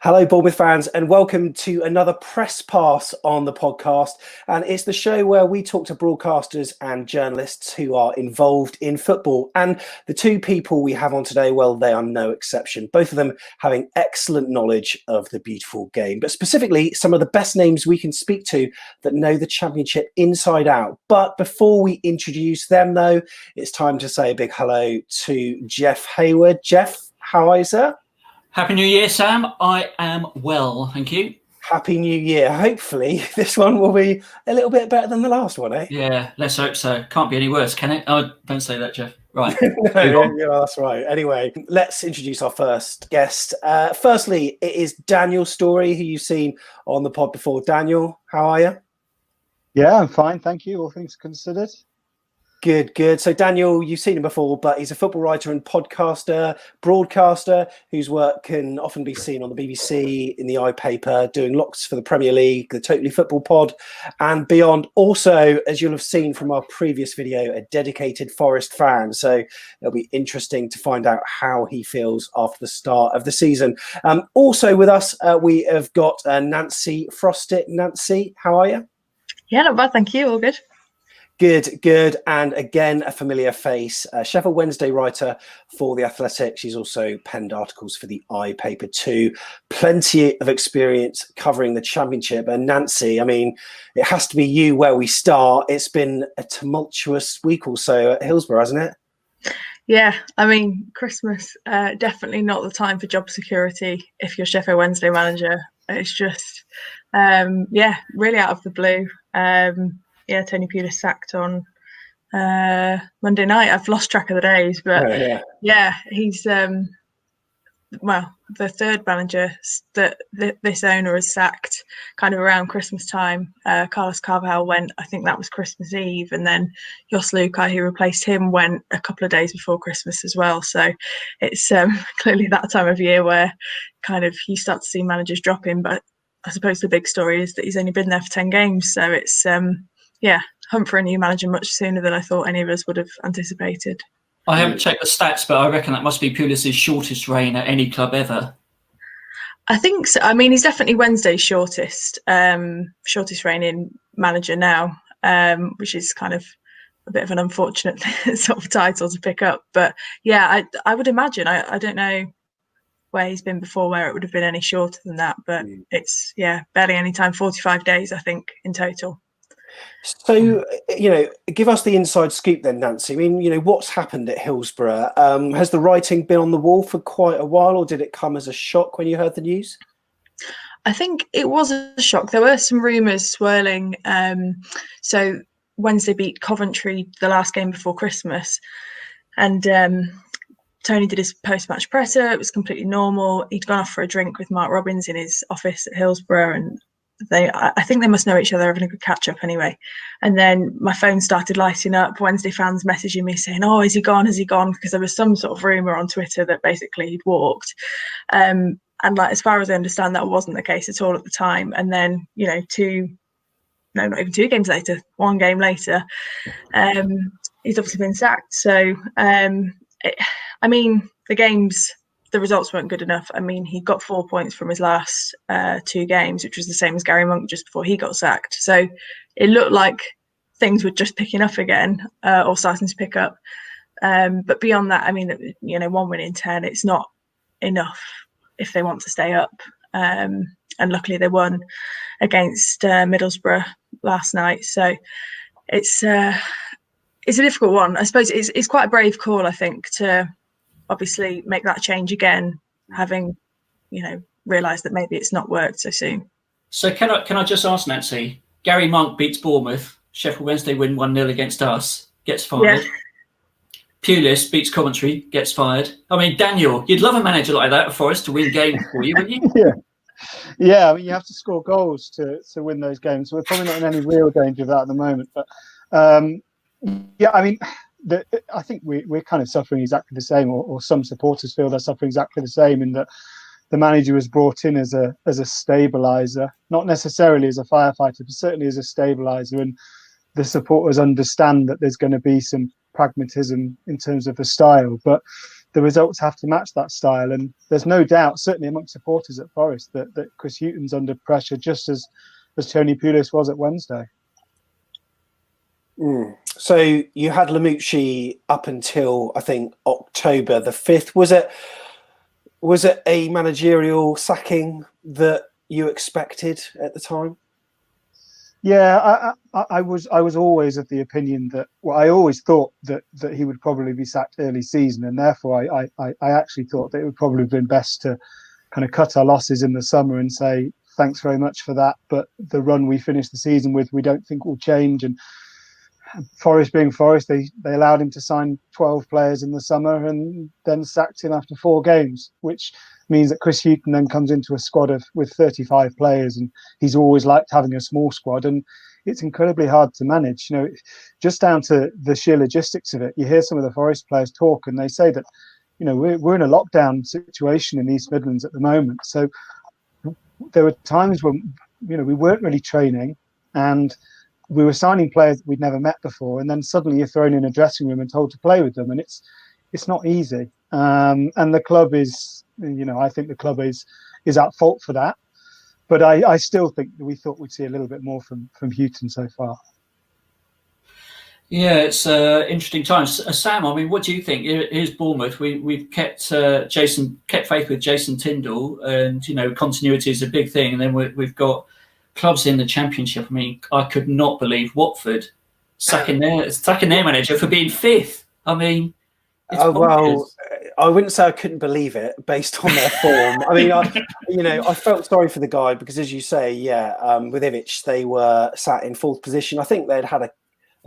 Hello, Bournemouth fans, and welcome to another press pass on the podcast. And it's the show where we talk to broadcasters and journalists who are involved in football. And the two people we have on today, well, they are no exception. Both of them having excellent knowledge of the beautiful game, but specifically some of the best names we can speak to that know the Championship inside out. But before we introduce them, though, it's time to say a big hello to Sheff Hayward. Sheff, how are you, sir? Happy New Year, Sam. I am well, thank you. Happy New Year. Hopefully this one will be a little bit better than the last one, eh? Yeah, let's hope so. Can't be any worse, can it? Oh, don't say that, Sheff. Right. No, that's right. Anyway, let's introduce our first guest. Firstly, it is Daniel Storey, who you've seen on the pod before. Daniel, how are you? Yeah, I'm fine, thank you, all things considered. Good. So Daniel, you've seen him before, but he's a football writer and podcaster, broadcaster, whose work can often be seen on the BBC, in the iPaper, doing lots for the Premier League, the Totally Football Pod, and beyond. Also, as you'll have seen from our previous video, a dedicated Forest fan. So it'll be interesting to find out how he feels after the start of the season. Also with us, we have got Nancy Frostick. Nancy, how are you? Yeah, not bad, thank you. All good. Good. And again, a familiar face, Sheffield Wednesday writer for The Athletic. She's also penned articles for the iPaper too. Plenty of experience covering the Championship. And Nancy, I mean, it has to be you where we start. It's been a tumultuous week or so at Hillsborough, hasn't it? Yeah, I mean, Christmas, definitely not the time for job security if you're Sheffield Wednesday manager. It's just, really out of the blue. Tony Pulis sacked on Monday night. I've lost track of the days, but he's the third manager that this owner has sacked kind of around Christmas time. Carlos Carvalhal went, I think that was Christmas Eve, and then Jos Luhukay, who replaced him, went a couple of days before Christmas as well. So it's clearly that time of year where kind of you start to see managers dropping, but I suppose the big story is that he's only been there for 10 games. So it's hunt for a new manager much sooner than I thought any of us would have anticipated. I haven't checked the stats, but I reckon that must be Pulis' shortest reign at any club ever. I think so. I mean, he's definitely Wednesday's shortest reigning manager now, which is kind of a bit of an unfortunate sort of title to pick up. But yeah, I would imagine. I don't know where he's been before, where it would have been any shorter than that. But it's barely any time. 45 days, I think, in total. So, give us the inside scoop then, Nancy. I mean, what's happened at Hillsborough? Has the writing been on the wall for quite a while, or did it come as a shock when you heard the news? I think it was a shock. There were some rumours swirling. So Wednesday beat Coventry the last game before Christmas, and Tony did his post-match presser. It was completely normal. He'd gone off for a drink with Mark Robbins in his office at Hillsborough, and I think they must know each other, having a good catch up anyway. And then my phone started lighting up, Wednesday fans messaging me saying, "Oh, has he gone? Because there was some sort of rumour on Twitter that basically he'd walked. And like, as far as I understand, that wasn't the case at all at the time. And then, not even 2 games later, 1 game later, he's obviously been sacked. So, the results weren't good enough. I mean, he got 4 points from his last 2 games, which was the same as Gary Monk just before he got sacked. So it looked like things were just picking up again, or starting to pick up. But beyond that, I mean, 1 win in 10, it's not enough if they want to stay up. And luckily they won against Middlesbrough last night. So it's a difficult one. I suppose it's quite a brave call, I think, to obviously make that change again, having realised that maybe it's not worked so soon. So can I just ask, Nancy, Gary Monk beats Bournemouth, Sheffield Wednesday win 1-0 against us, gets fired. Yeah. Pulis beats Coventry, gets fired. I mean, Daniel, you'd love a manager like that for us to win games for you, wouldn't you? Yeah. I mean, you have to score goals to win those games. So we're probably not in any real danger of that at the moment. But I mean, I think we're kind of suffering exactly the same, or some supporters feel they're suffering exactly the same, in that the manager was brought in as a stabiliser, not necessarily as a firefighter, but certainly as a stabiliser. And the supporters understand that there's going to be some pragmatism in terms of the style, but the results have to match that style. And there's no doubt, certainly amongst supporters at Forest, that Chris Hughton's under pressure just as Tony Pulis was at Wednesday. So you had Lamouchi up until, I think, October the 5th. Was it a managerial sacking that you expected at the time? Yeah, I was always of the opinion that, well, I always thought that he would probably be sacked early season, and therefore I actually thought that it would probably have been best to kind of cut our losses in the summer and say thanks very much for that, but the run we finished the season with, we don't think will change. And Forest being Forest, they allowed him to sign 12 players in the summer and then sacked him after 4 games, which means that Chris Hughton then comes into a squad with 35 players, and he's always liked having a small squad, and it's incredibly hard to manage. You know, just down to the sheer logistics of it. You hear some of the Forest players talk, and they say that, you know, we're in a lockdown situation in East Midlands at the moment. So there were times when, you know, we weren't really training, and we were signing players that we'd never met before, and then suddenly you're thrown in a dressing room and told to play with them, and it's not easy. And the club is, you know, I think the club is at fault for that. But I still think that we thought we'd see a little bit more from Hughton so far. Yeah, it's interesting times. Sam, I mean, what do you think? Here's Bournemouth. We've kept faith with Jason Tyndall, and, you know, continuity is a big thing. And then we've got clubs in the Championship. I mean, I could not believe Watford sacking their manager for being 5th. I mean, well, I wouldn't say I couldn't believe it based on their form. I mean, I felt sorry for the guy because, as you say, with Ivic, they were sat in 4th position. I think they'd had a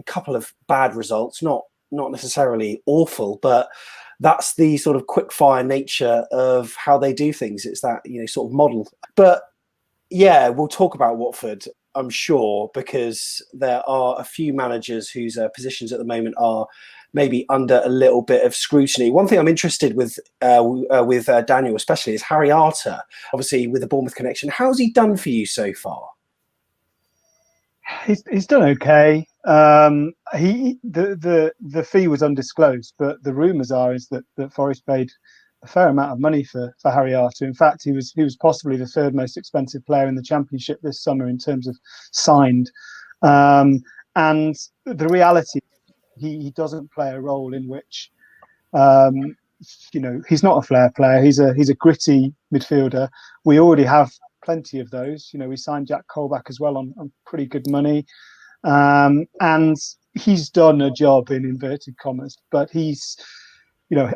couple of bad results, not necessarily awful, but that's the sort of quick fire nature of how they do things. It's that, you know, sort of model. But yeah, we'll talk about Watford, I'm sure, because there are a few managers whose positions at the moment are maybe under a little bit of scrutiny. One thing I'm interested with Daniel especially is Harry Arter, obviously with the Bournemouth connection. How's he done for you so far? He's done okay. The fee was undisclosed, but the rumours are that Forest paid a fair amount of money for Harry Arter. In fact, he was possibly the 3rd most expensive player in the Championship this summer in terms of signed. And the reality, he doesn't play a role in which, you know, he's not a flair player. He's a gritty midfielder. We already have plenty of those. You know, we signed Jack Colback as well on pretty good money, and he's done a job in inverted commas. But he's, you know,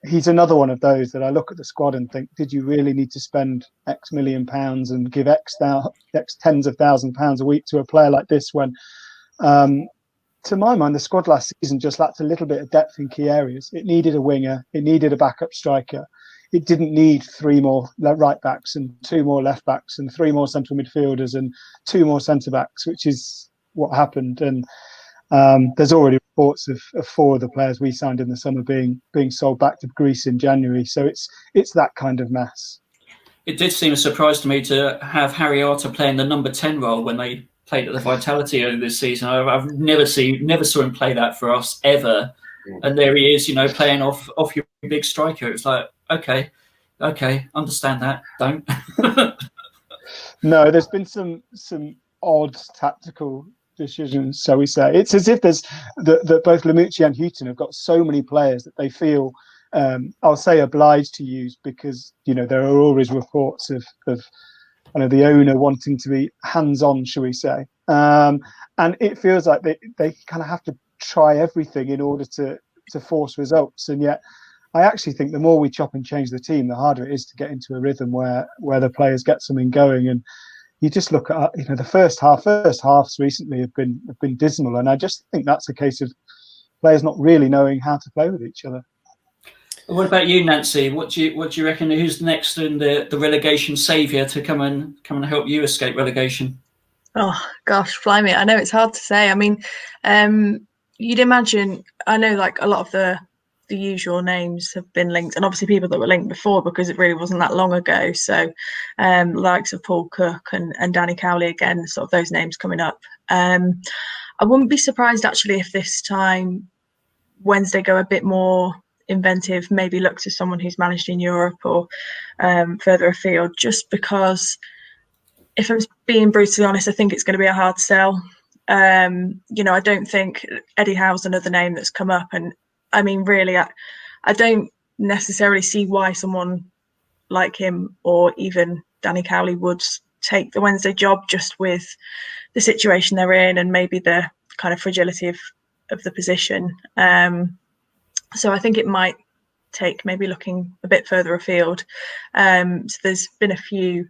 he's another one of those that I look at the squad and think, did you really need to spend X million pounds and give X tens of £1,000s a week to a player like this when, to my mind, the squad last season just lacked a little bit of depth in key areas. It needed a winger. It needed a backup striker. It didn't need 3 more right backs and 2 more left backs and 3 more central midfielders and 2 more centre backs, which is what happened. And there's already reports of 4 of the players we signed in the summer being sold back to Greece in January. So it's that kind of mess. It did seem a surprise to me to have Harry Arter playing the number 10 role when they played at the Vitality earlier this season. I've never saw him play that for us ever. And there he is, you know, playing off your big striker. It's like, okay, understand that. Don't. No, there's been some odd tactical decisions, shall we say. It's as if there's that both Lamouchi and Hughton have got so many players that they feel, I'll say, obliged to use because, you know, there are always reports of you know, the owner wanting to be hands-on, shall we say. And it feels like they kind of have to try everything in order to force results. And yet I actually think the more we chop and change the team, the harder it is to get into a rhythm where the players get something going. And you just look at, you know, the first halves recently have been dismal. And I just think that's a case of players not really knowing how to play with each other. What about you, Nancy? What do you reckon? Who's next in the relegation saviour to come and help you escape relegation? Oh gosh, blimey! I know it's hard to say. I mean, you'd imagine. I know, like, a lot of the usual names have been linked, and obviously people that were linked before because it really wasn't that long ago. So, likes of Paul Cook and Danny Cowley again, sort of those names coming up. I wouldn't be surprised actually if this time Wednesday go a bit more inventive, maybe look to someone who's managed in Europe or further afield, just because, if I'm being brutally honest, I think it's going to be a hard sell. I don't think Eddie Howe's another name that's come up. And I mean, really, I don't necessarily see why someone like him or even Danny Cowley would take the Wednesday job, just with the situation they're in and maybe the kind of fragility of the position. So I think it might take maybe looking a bit further afield. So there's been a few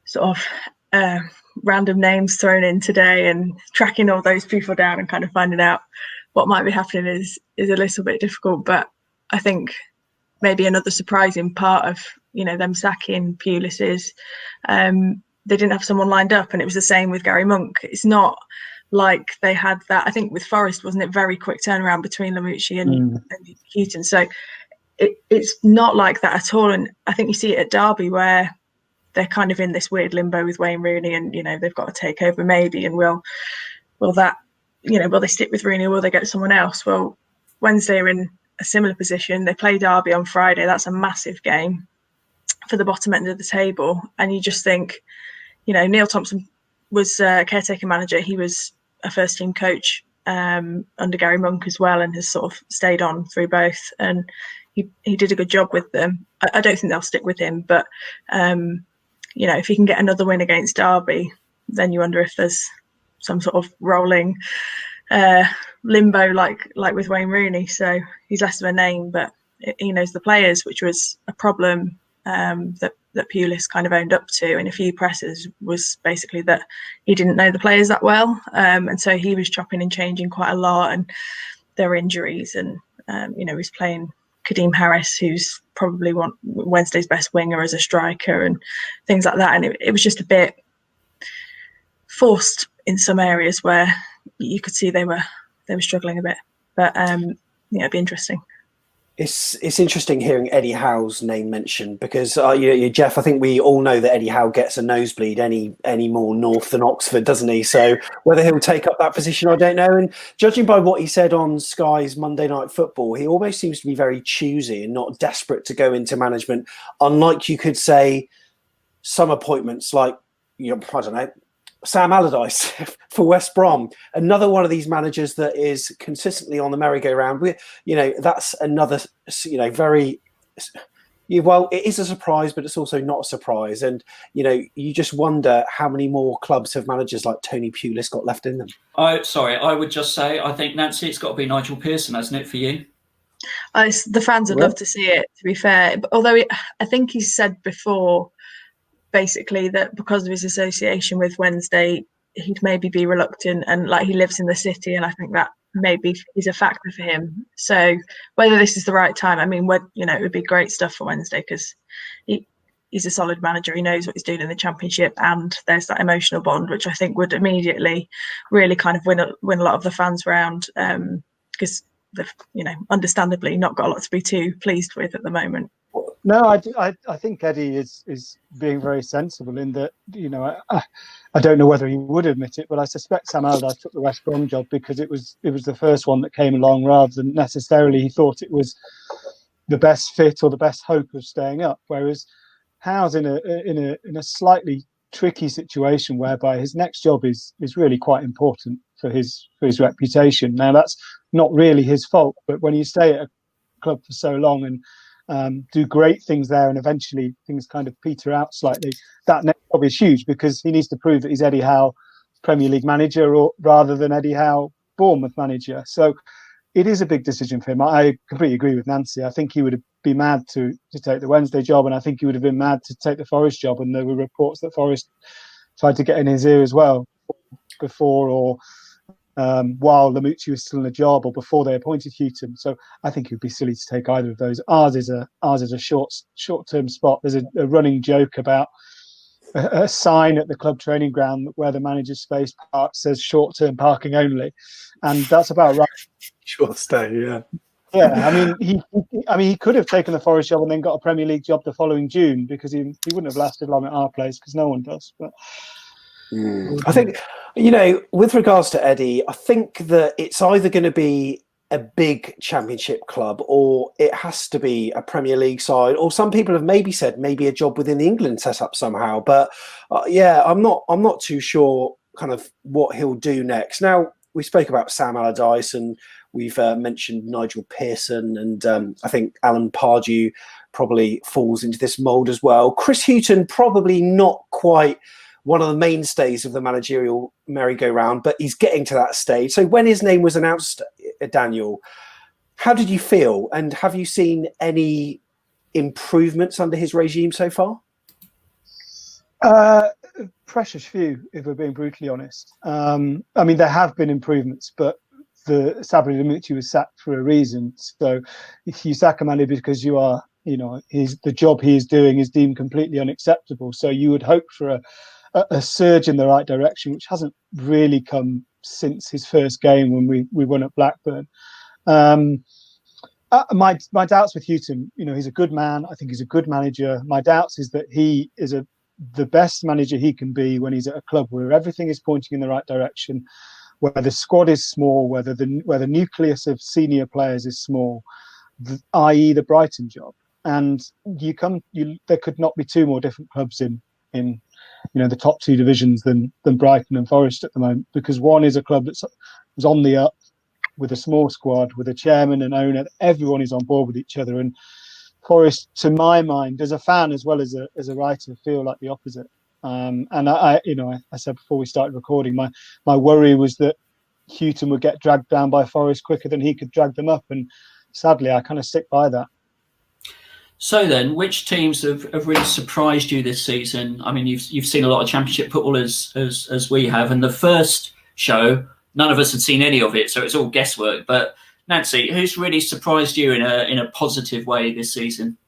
sort of random names thrown in today, and tracking all those people down and kind of finding out what might be happening is a little bit difficult. But I think maybe another surprising part of them sacking Pulis is they didn't have someone lined up, and it was the same with Gary Monk. It's not like they had that. I think with Forest, wasn't it, very quick turnaround between Lamucci and Hughton. So it's not like that at all. And I think you see it at Derby, where they're kind of in this weird limbo with Wayne Rooney, and they've got to take over maybe. And will they stick with Rooney or will they get someone else? Well, Wednesday are in a similar position. They play Derby on Friday. That's a massive game for the bottom end of the table. And you just think, Neil Thompson was a caretaker manager. He was a first team coach under Gary Monk as well, and has sort of stayed on through both. And he did a good job with them. I don't think they'll stick with him, but if he can get another win against Derby, then you wonder if there's some sort of rolling limbo like with Wayne Rooney. So he's less of a name, but he knows the players, which was a problem that Pulis kind of owned up to in a few presses, was basically that he didn't know the players that well, and so he was chopping and changing quite a lot, and their injuries, and he's playing Kadeem Harris, who's probably Wednesday's best winger as a striker, and things like that. And it was just a bit forced in some areas where you could see they were struggling a bit. But it'd be interesting. It's interesting hearing Eddie Howe's name mentioned, because Jeff, I think we all know that Eddie Howe gets a nosebleed any more north than Oxford, doesn't he? So whether he'll take up that position, I don't know. And judging by what he said on Sky's Monday Night Football, he almost seems to be very choosy and not desperate to go into management. Unlike, you could say, some appointments like, I don't know, Sam Allardyce for West Brom, another one of these managers that is consistently on the merry-go-round. That's another, very, well, it is a surprise, but it's also not a surprise. And, you just wonder how many more clubs have managers like Tony Pulis got left in them. I would just say, I think, Nancy, it's got to be Nigel Pearson, hasn't it, for you? The fans would love to see it, to be fair. Although I think he's said before, basically, that because of his association with Wednesday, he'd maybe be reluctant, and like, he lives in the city, and I think that maybe is a factor for him. So whether this is the right time, I mean, it would be great stuff for Wednesday, because he's a solid manager. He knows what he's doing in the Championship, and there's that emotional bond, which I think would immediately really kind of win a lot of the fans round, because they've, understandably not got a lot to be too pleased with at the moment. No, I think Eddie is being very sensible in that, I don't know whether he would admit it, but I suspect Sam Allardyce took the West Brom job because it was the first one that came along, rather than necessarily he thought it was the best fit or the best hope of staying up. Whereas Howe's in a slightly tricky situation whereby his next job is really quite important for his reputation. Now, that's not really his fault, but when you stay at a club for so long and do great things there, and eventually things kind of peter out slightly, that next job is huge, because he needs to prove that he's Eddie Howe Premier League manager, or rather than Eddie Howe Bournemouth manager. So it is a big decision for him. I completely agree with Nancy. I think he would be mad to take the Wednesday job, and I think he would have been mad to take the Forest job. And there were reports that Forest tried to get in his ear as well before, or while Lamucci was still in the job, or before they appointed Hughton. So I think it would be silly to take either of those. Ours is a short-term spot. There's a running joke about a sign at the club training ground where the manager's space park says short-term parking only, and that's about right. Short stay, yeah. Yeah, he could have taken the Forest job and then got a Premier League job the following June, because he wouldn't have lasted long at our place, because no one does. But I think, with regards to Eddie, I think that it's either going to be a big championship club, or it has to be a Premier League side, or some people have maybe said maybe a job within the England setup somehow. But I'm not too sure kind of what he'll do next. Now, we spoke about Sam Allardyce, and we've mentioned Nigel Pearson, and I think Alan Pardew probably falls into this mould as well. Chris Hughton, probably not quite one of the mainstays of the managerial merry-go-round, but he's getting to that stage. So when his name was announced, Daniel, how did you feel? And have you seen any improvements under his regime so far? Precious few, if we're being brutally honest. I mean, there have been improvements, but Sabri Dimitri was sacked for a reason. So if you sack a man because you are, the job he is doing is deemed completely unacceptable. So you would hope for a surge in the right direction, which hasn't really come since his first game when we won at Blackburn. My doubts with Hughton, he's a good man. I think he's a good manager. My doubts is that he is the best manager he can be when he's at a club where everything is pointing in the right direction, where the squad is small, where the nucleus of senior players is small, i.e. the Brighton job. And there could not be two more different clubs in the top two divisions than Brighton and Forest at the moment, because one is a club that's on the up with a small squad, with a chairman and owner. Everyone is on board with each other, and Forest, to my mind, as a fan as well as a writer, feel like the opposite. And I said before we started recording, my worry was that Hughton would get dragged down by Forest quicker than he could drag them up, and sadly, I kind of stick by that. So then, which teams have really surprised you this season? I mean, you've seen a lot of Championship football as we have, and the first show, none of us had seen any of it, so it's all guesswork. But Nancy, who's really surprised you in a positive way this season?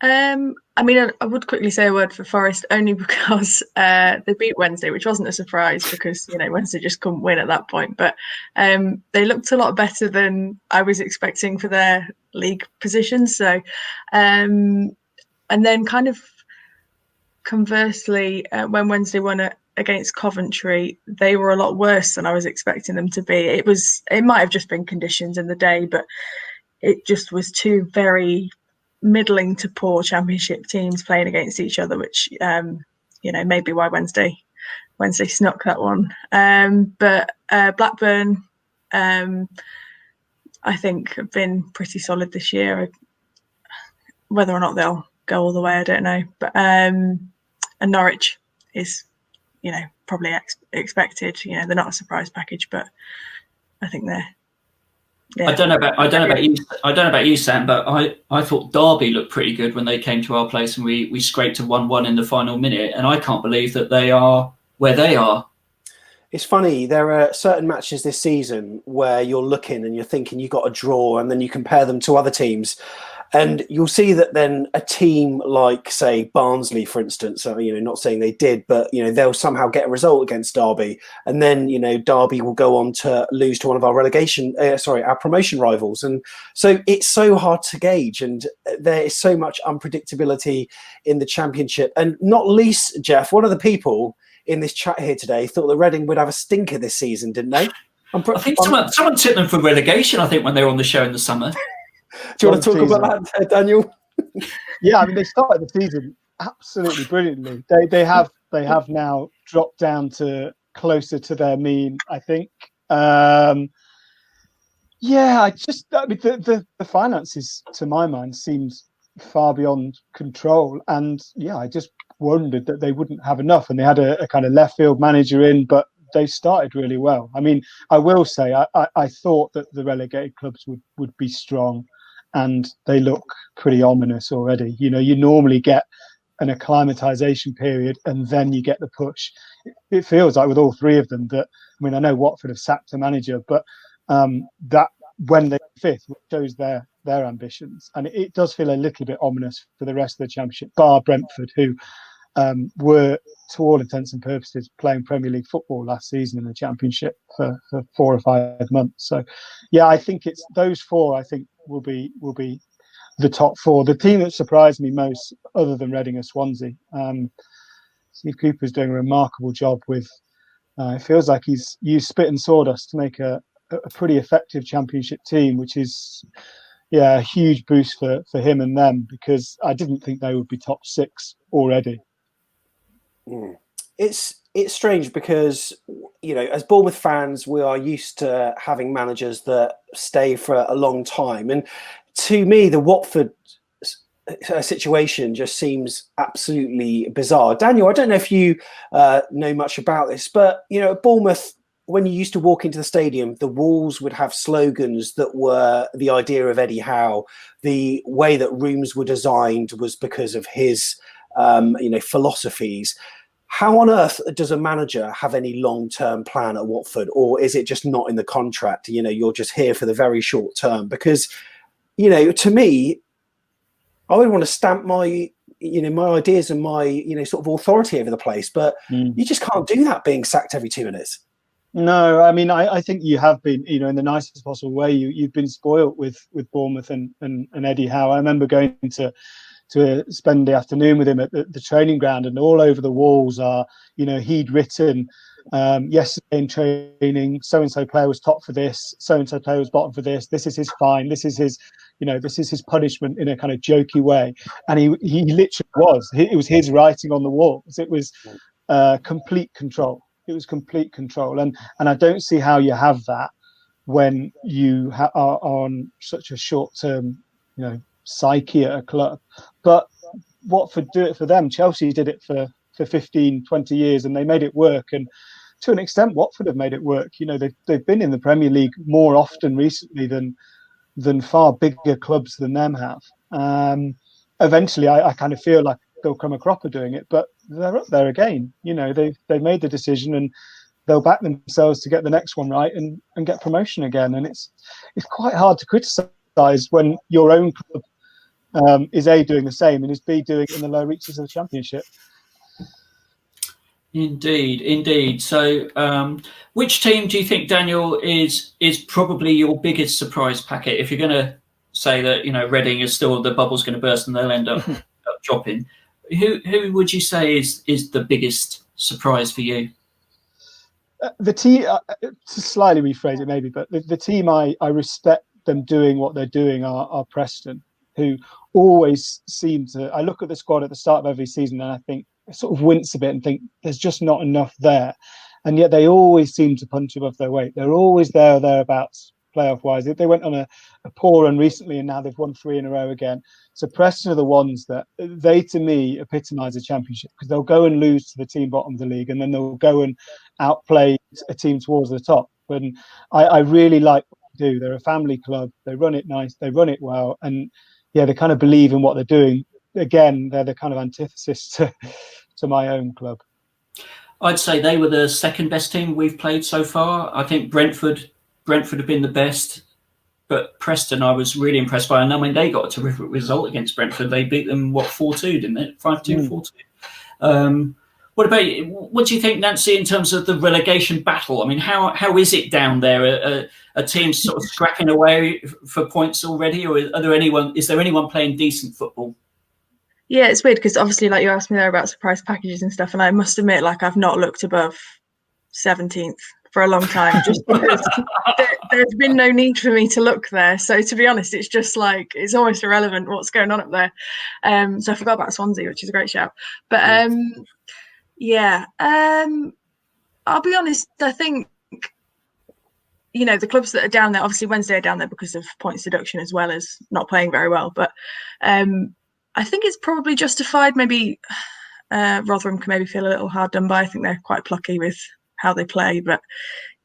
I mean, I would quickly say a word for Forest, only because they beat Wednesday, which wasn't a surprise because Wednesday just couldn't win at that point. But they looked a lot better than I was expecting for their league position. So, and then kind of conversely, when Wednesday won against Coventry, they were a lot worse than I was expecting them to be. It might have just been conditions in the day, but it just was two very middling to poor Championship teams playing against each other, which maybe why Wednesday snuck that one. But Blackburn, I think, have been pretty solid this year. Whether or not they'll go all the way, I don't know. But and Norwich is probably expected. They're not a surprise package, but I think they're. Yeah. I don't know about you, Sam, but I thought Derby looked pretty good when they came to our place and we scraped a 1-1 in the final minute, and I can't believe that they are where they are. It's funny, there are certain matches this season where you're looking and you're thinking you got a draw, and then you compare them to other teams, and you'll see that then a team like, say, Barnsley, for instance, not saying they did, but they'll somehow get a result against Derby, and then Derby will go on to lose to one of our our promotion rivals, and so it's so hard to gauge, and there is so much unpredictability in the Championship, and not least, Jeff, one of the people in this chat here today thought that Reading would have a stinker this season, didn't they? I think someone tipped them for relegation, I think, when they were on the show in the summer. Do you want to talk about that, Daniel? Yeah, I mean, they started the season absolutely brilliantly. They have now dropped down to closer to their mean, I think. The finances, to my mind, seems far beyond control, and I just wondered that they wouldn't have enough, and they had a kind of left field manager in, but they started really well. I mean, I will say I thought that the relegated clubs would be strong, and they look pretty ominous already. You normally get an acclimatization period and then you get the push. It feels like with all three of them that, I mean, I know Watford have sacked a manager, but that when they're fifth shows their ambitions, and it does feel a little bit ominous for the rest of the Championship, bar Brentford, who were, to all intents and purposes, playing Premier League football last season in the Championship for 4 or 5 months. So, I think it's those four. I think will be the top four. The team that surprised me most, other than Reading, is Swansea. Steve Cooper's doing a remarkable job with. It feels like he's used spit and sawdust to make a a pretty effective Championship team, which is a huge boost for him and them, because I didn't think they would be top 6 already. It's strange because, you know, as Bournemouth fans, we are used to having managers that stay for a long time, and to me, the Watford situation just seems absolutely bizarre. Daniel, I don't know if you know much about this, but you know, at Bournemouth, when you used to walk into the stadium, the walls would have slogans that were the idea of Eddie Howe. The way that rooms were designed was because of his, philosophies. How on earth does a manager have any long-term plan at Watford, or is it just not in the contract? You know, you're just here for the very short term. Because, you know, to me, I would want to stamp my ideas and my, sort of authority over the place, but you just can't do that being sacked every 2 minutes. No, I mean, I think you have been, in the nicest possible way. You've been spoilt with Bournemouth and Eddie Howe. I remember going to spend the afternoon with him at the training ground, and all over the walls are, he'd written yesterday in training, so-and-so player was top for this, so-and-so player was bottom for this is his fine, this is his, this is his punishment, in a kind of jokey way. And he literally was. It was his writing on the walls. It was complete control. It was complete control. And I don't see how you have that when you are on such a short-term, psyche at a club. But Watford do it for them. Chelsea did it for 15, 20 years, and they made it work. And to an extent, Watford have made it work. They've been in the Premier League more often recently than far bigger clubs than them have. Eventually, I kind of feel like they'll come a cropper doing it, but they're up there again. They've made the decision, and they'll back themselves to get the next one right and get promotion again. And it's quite hard to criticise when your own club is A, doing the same, and is B, doing it in the low reaches of the Championship. Indeed. So, which team do you think, Daniel, is probably your biggest surprise packet? If you're going to say that, Reading is still, the bubble's going to burst and they'll end up dropping, who would you say is the biggest surprise for you? The team, to slightly rephrase it maybe, but the team I respect them doing what they're doing are Preston, who always seem to. I look at the squad at the start of every season and I think, I sort of wince a bit and think there's just not enough there, and yet they always seem to punch above their weight. They're always there or thereabouts playoff wise. They went on a poor run recently, and now they've won 3 in a row again. So Preston are the ones that they, to me, epitomise a Championship, because they'll go and lose to the team bottom of the league, and then they'll go and outplay a team towards the top. And I really like what they do. They're a family club. They run it nice. They run it well, and they kind of believe in what they're doing. Again, they're the kind of antithesis to my own club. I'd say they were the second best team we've played so far. I think Brentford have been the best, but Preston I was really impressed by. And I mean, they got a terrific result against Brentford. They beat them 4-2, didn't they? 5-2, 4-2. What about you? What do you think, Nancy, in terms of the relegation battle? I mean, how is it down there? Are teams sort of scrapping away for points already, or is there anyone playing decent football? Yeah, it's weird because obviously, like, you asked me there about surprise packages and stuff, and I must admit, like, I've not looked above 17th for a long time, just because there's been no need for me to look there. So to be honest, it's just like, it's almost irrelevant what's going on up there. So I forgot about Swansea, which is a great shout. But I'll be honest, I think, the clubs that are down there, obviously Wednesday are down there because of points deduction as well as not playing very well. But I think it's probably justified. Maybe Rotherham can maybe feel a little hard done by. I think they're quite plucky with how they play. But,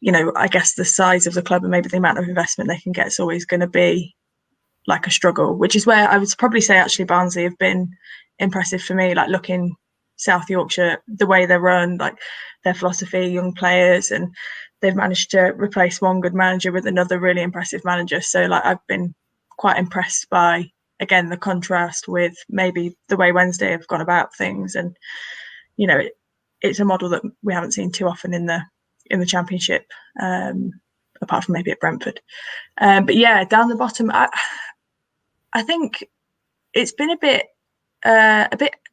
I guess the size of the club and maybe the amount of investment they can get is always going to be like a struggle, which is where I would probably say actually Barnsley have been impressive for me, like looking South Yorkshire, the way they run, like their philosophy, young players, and they've managed to replace one good manager with another really impressive manager. So like I've been quite impressed by, again, the contrast with maybe the way Wednesday have gone about things. And, it's a model that we haven't seen too often in the Championship, apart from maybe at Brentford. But yeah, down the bottom, I think it's been a bit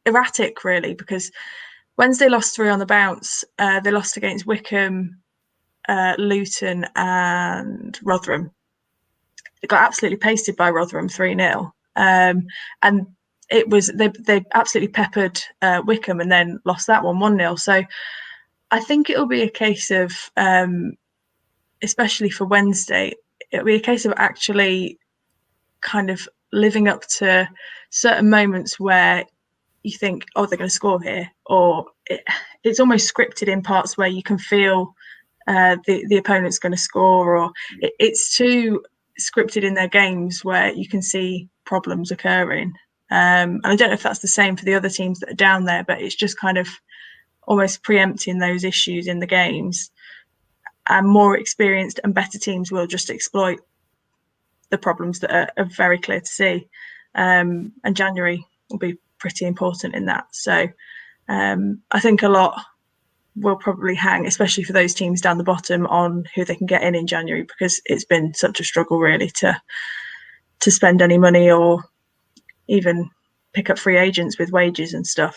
erratic, really, because Wednesday lost 3 on the bounce. They lost against Wycombe Luton and Rotherham. They got absolutely pasted by Rotherham 3-0. And it was they absolutely peppered Wycombe and then lost that one 1-0. So I think it'll be a case of, especially for Wednesday, it'll be a case of actually kind of living up to certain moments where you think, oh, they're going to score here, or it's almost scripted in parts where you can feel the opponent's going to score, or it's too scripted in their games where you can see problems occurring. And I don't know if that's the same for the other teams that are down there, but it's just kind of almost preempting those issues in the games. And more experienced and better teams will just exploit the problems that are very clear to see. And January will be pretty important in that. So I think a lot will probably hang, especially for those teams down the bottom, on who they can get in January, because it's been such a struggle really to spend any money or even pick up free agents with wages and stuff.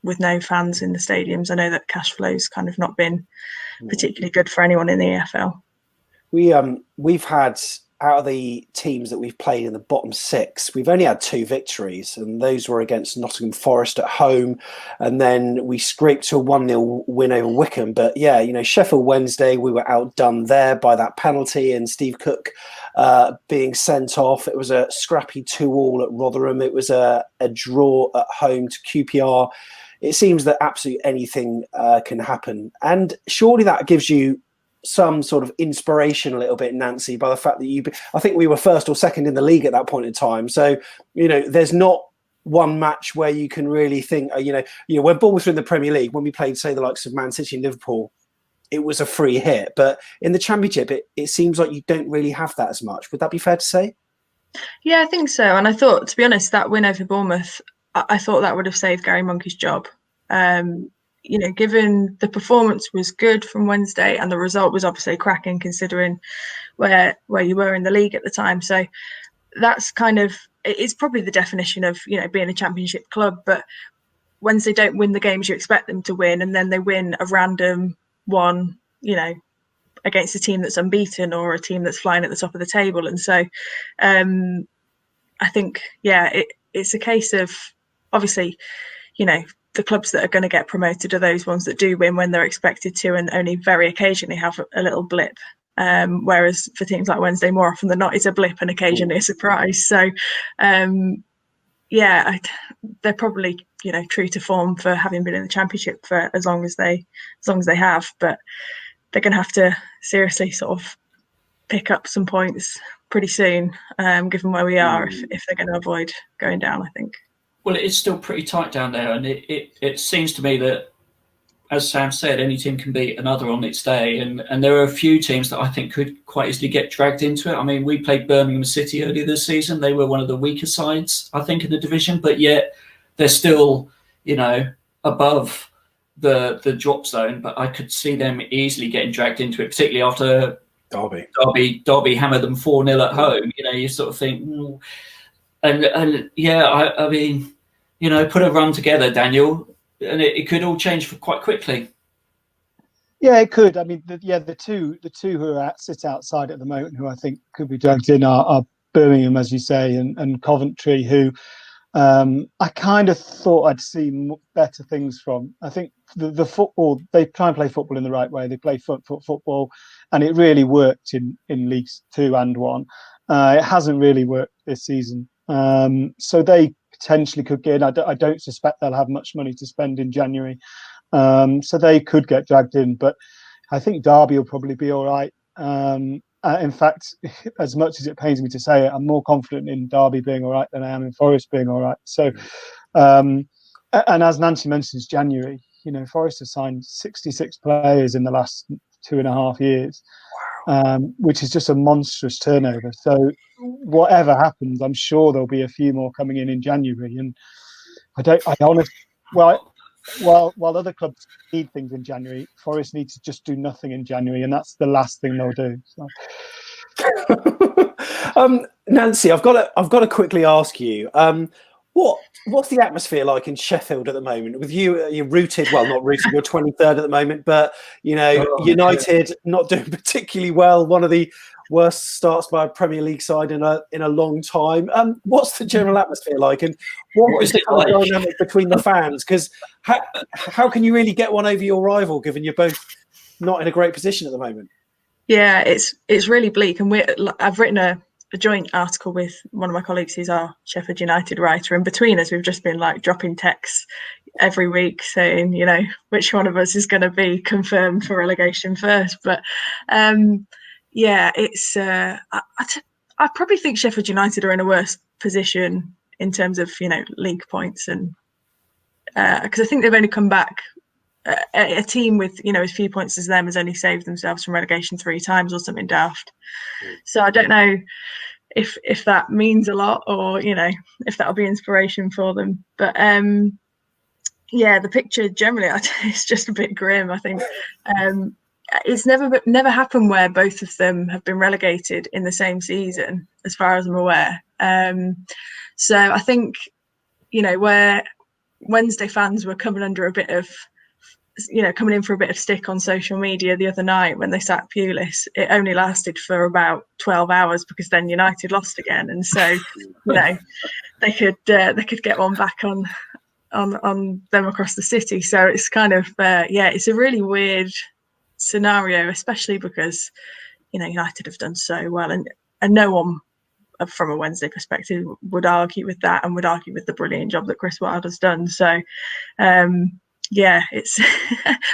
With no fans in the stadiums, I know that cash flow's kind of not been particularly good for anyone in the EFL. We've had, out of the teams that we've played in the bottom 6, we've only had 2 victories, and those were against Nottingham Forest at home, and then we scraped to a 1-0 win over Wycombe. But yeah, Sheffield Wednesday, we were outdone there by that penalty and Steve Cook being sent off. It was a scrappy 2-2 at Rotherham. It was a draw at home to QPR. It seems that absolutely anything can happen, and surely that gives you some sort of inspiration a little bit, Nancy, by the fact that I think we were first or second in the league at that point in time. So, there's not one match where you can really think, when Bournemouth were in the Premier League, when we played, say, the likes of Man City and Liverpool, it was a free hit. But in the Championship, it seems like you don't really have that as much. Would that be fair to say? Yeah, I think so. And I thought, to be honest, that win over Bournemouth, I thought that would have saved Gary Monkey's job. Given the performance was good from Wednesday and the result was obviously cracking considering where you were in the league at the time. So that's kind of, it's probably the definition of, being a Championship club. But Wednesday don't win the games you expect them to win, and then they win a random one, against a team that's unbeaten or a team that's flying at the top of the table. And so I think, it's a case of, obviously, the clubs that are going to get promoted are those ones that do win when they're expected to, and only very occasionally have a little blip. Whereas for teams like Wednesday, more often than not, it's a blip and occasionally a surprise. So, they're probably true to form for having been in the Championship for as long as they have. But they're going to have to seriously sort of pick up some points pretty soon, given where we are, if they're going to avoid going down, I think. Well, it's still pretty tight down there, and it seems to me that, as Sam said, any team can beat another on its day, and there are a few teams that I think could quite easily get dragged into it. I mean, we played Birmingham City earlier this season. They were one of the weaker sides, I think, in the division, but yet they're still, above the drop zone. But I could see them easily getting dragged into it, particularly after Derby hammered them 4-0 at home. You sort of think, I mean, put a run together, Daniel, and it could all change quite quickly. Yeah, it could. I mean, the two who sit outside at the moment, who I think could be dragged in, are Birmingham, as you say, and Coventry, who I kind of thought I'd see better things from. I think the football, they try and play football in the right way. They play football, and it really worked in Leagues 2 and 1. It hasn't really worked this season. So they potentially could get in. I don't suspect they'll have much money to spend in January. So they could get dragged in. But I think Derby will probably be all right. In fact, as much as it pains me to say it, I'm more confident in Derby being all right than I am in Forest being all right. So, and as Nancy mentions, January, Forest have signed 66 players in the last 2.5 years. Which is just a monstrous turnover. So whatever happens, I'm sure there'll be a few more coming in January. And while other clubs need things in January, Forest need to just do nothing in January, and that's the last thing they'll do. So. Nancy, I've got to quickly ask you, What's the atmosphere like in Sheffield at the moment? With you, you're rooted, well, not rooted, you're 23rd at the moment, but, you know, United not doing particularly well, one of the worst starts by a Premier League side in a long time. What's the general atmosphere like, and what is the kind of dynamic between the fans? Because how can you really get one over your rival, given you're both not in a great position at the moment? Yeah, it's really bleak, and I've written a joint article with one of my colleagues who's our Sheffield United writer, and between us we've just been like dropping texts every week saying, you know, which one of us is going to be confirmed for relegation first. But yeah, it's I probably think Sheffield United are in a worse position in terms of, you know, league points, and because I think they've only come back. A team with, you know, as few points as them has only saved themselves from relegation 3 times or something daft. So I don't know if that means a lot, or, you know, if that'll be inspiration for them. But yeah, the picture generally, it's just a bit grim. I think it's never happened where both of them have been relegated in the same season, as far as I'm aware. So I think, you know, where Wednesday fans were coming under a bit of, you know, coming in for a bit of stick on social media the other night when they sacked Pulis, it only lasted for about 12 hours because then United lost again, and so, you know, they could get one back on them across the city. So it's kind of yeah, it's a really weird scenario, especially because, you know, United have done so well, and no one from a Wednesday perspective would argue with that, and would argue with the brilliant job that Chris Wilder's done. So yeah, it's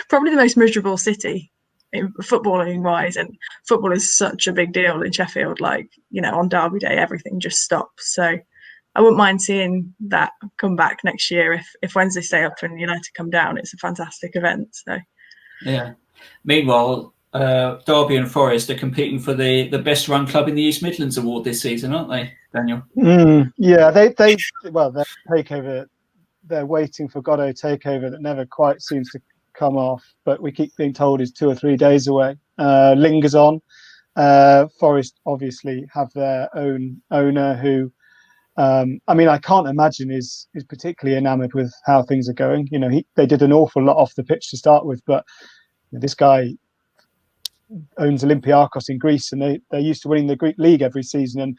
probably the most miserable city in footballing wise, and football is such a big deal in Sheffield. Like, you know, on Derby Day, everything just stops. So I wouldn't mind seeing that come back next year. If Wednesday stay up and United come down, it's a fantastic event. So yeah. Meanwhile, Derby and Forest are competing for the best run club in the East Midlands award this season, aren't they, Daniel? Yeah, they well, their takeover. They're waiting for Godot takeover that never quite seems to come off, but we keep being told is 2 or 3 days away. Lingers on. Forest obviously have their own owner who, I mean, I can't imagine is particularly enamoured with how things are going. You know, they did an awful lot off the pitch to start with, but this guy owns Olympiakos in Greece, and they're used to winning the Greek league every season, and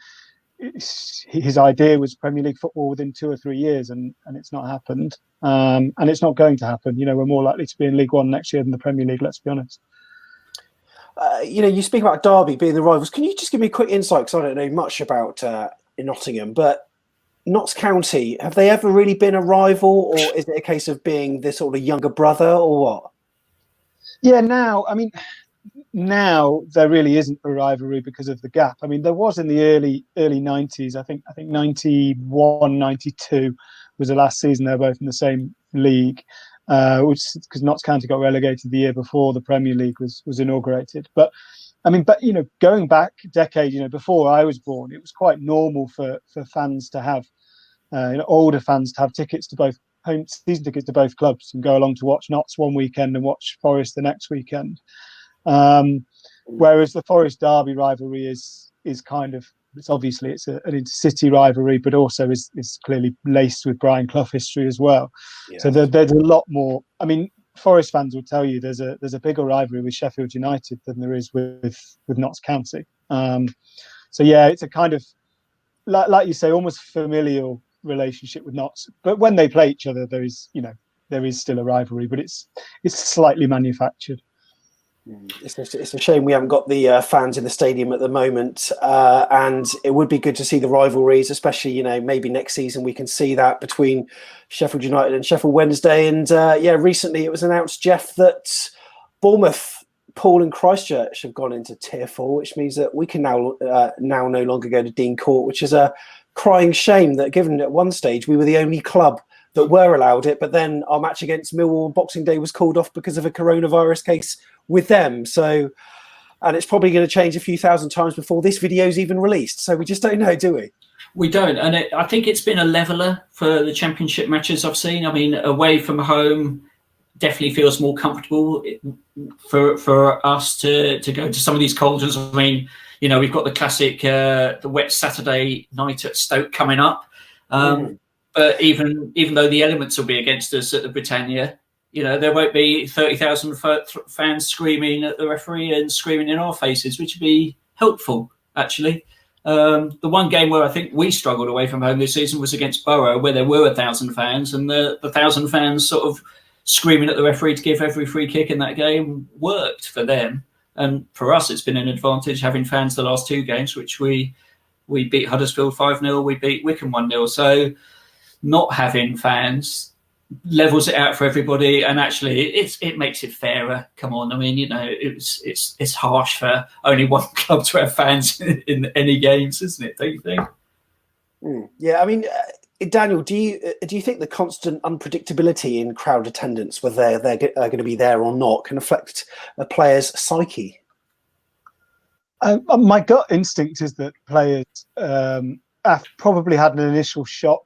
his idea was Premier League football within 2 or 3 years, and it's not happened, and it's not going to happen. You know, we're more likely to be in League One next year than the Premier League, let's be honest. You know, you speak about Derby being the rivals. Can you just give me a quick insight, because I don't know much about Nottingham, but Notts County, have they ever really been a rival, or is it a case of being this sort of younger brother, or what? Yeah, now there really isn't a rivalry because of the gap. I mean, there was in the early 90s. I think 91, 92 was the last season they were both in the same league, which because Notts County got relegated the year before the Premier League was inaugurated. But I mean, you know, going back a decade, you know, before I was born, it was quite normal for fans to have, you know, older fans to have tickets to both home season tickets to both clubs and go along to watch Notts one weekend and watch Forest the next weekend. Whereas the Forest Derby rivalry is kind of, it's obviously an intercity rivalry, but also is clearly laced with Brian Clough history as well. Yeah. So there's a lot more. I mean, Forest fans will tell you there's a bigger rivalry with Sheffield United than there is with Notts County. So yeah, it's a kind of like you say, almost familial relationship with Notts. But when they play each other, there is still a rivalry, but it's slightly manufactured. It's a shame we haven't got the fans in the stadium at the moment, and it would be good to see the rivalries, especially, you know, maybe next season we can see that between Sheffield United and Sheffield Wednesday. And yeah, recently it was announced, Jeff, that Bournemouth, Poole and Christchurch have gone into Tier 4, which means that we can now no longer go to Dean Court, which is a crying shame that, given at one stage we were the only club that were allowed it, but then our match against Millwall on Boxing Day was called off because of a coronavirus case with them. So, and it's probably going to change a few thousand times before this video is even released. So we just don't know, do we? We don't. And I think it's been a leveller for the championship matches I've seen. I mean, away from home definitely feels more comfortable for us to go to some of these cauldrons. I mean, you know, we've got the classic, the wet Saturday night at Stoke coming up. But even though the elements will be against us at the Britannia, there won't be 30,000 fans screaming at the referee and screaming in our faces, which would be helpful, actually. The one game where I think we struggled away from home this season was against Borough, where there were 1,000 fans, and the 1,000 fans sort of screaming at the referee to give every free kick in that game worked for them. And for us, it's been an advantage having fans the last two games, which we beat Huddersfield 5-0, we beat Wycombe 1-0. So not having fans levels it out for everybody, and actually it makes it fairer. Come on, I mean, it's harsh for only one club to have fans in any games, isn't it? Don't you think? Yeah, I mean, Daniel, do you think the constant unpredictability in crowd attendance, whether they're going to be there or not, can affect a player's psyche? My gut instinct is that players have probably had an initial shock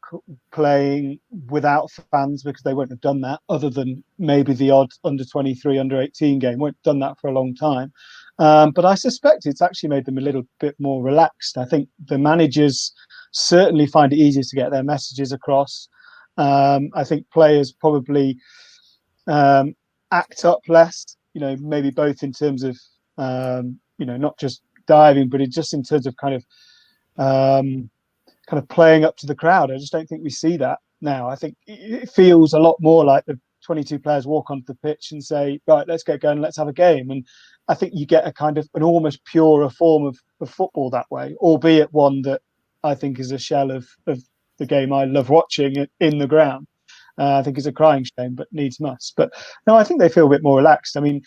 playing without fans, because they won't have done that, other than maybe the odd under-23, under-18 game. Won't have done that for a long time. But I suspect it's actually made them a little bit more relaxed. I think the managers certainly find it easier to get their messages across. I think players probably act up less, maybe both in terms of, not just diving, but just in terms of kind of playing up to the crowd. I just don't think we see that now. I think it feels a lot more like the 22 players walk onto the pitch and say, right, let's get going, let's have a game. And I think you get a kind of an almost purer form of football that way, albeit one that I think is a shell of the game I love watching in the ground. I think it's a crying shame, but needs must. But no, I think they feel a bit more relaxed. I mean,